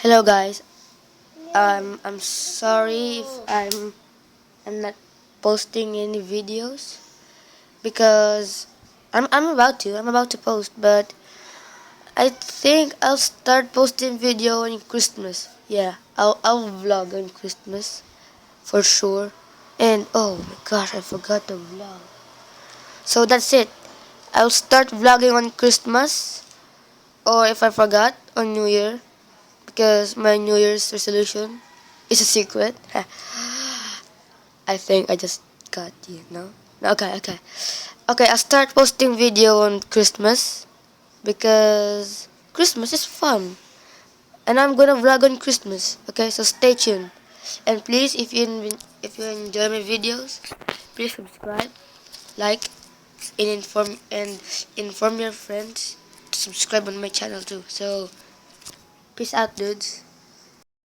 Hello guys. I'm sorry if I'm not posting any videos because I'm about to post, but I think I'll start posting video on Christmas. Yeah, I'll vlog on Christmas for sure. And oh my gosh, I forgot to vlog. So that's it. I'll start vlogging on Christmas, or if I forgot, on New Year, because my New Year's resolution is a secret. I think I just got you, no? Okay, I'll start posting video on Christmas because Christmas is fun. And I'm gonna vlog on Christmas. Okay, so stay tuned. And please, if you enjoy my videos, please subscribe, like, and inform your friends to subscribe on my channel too. So peace out, dudes.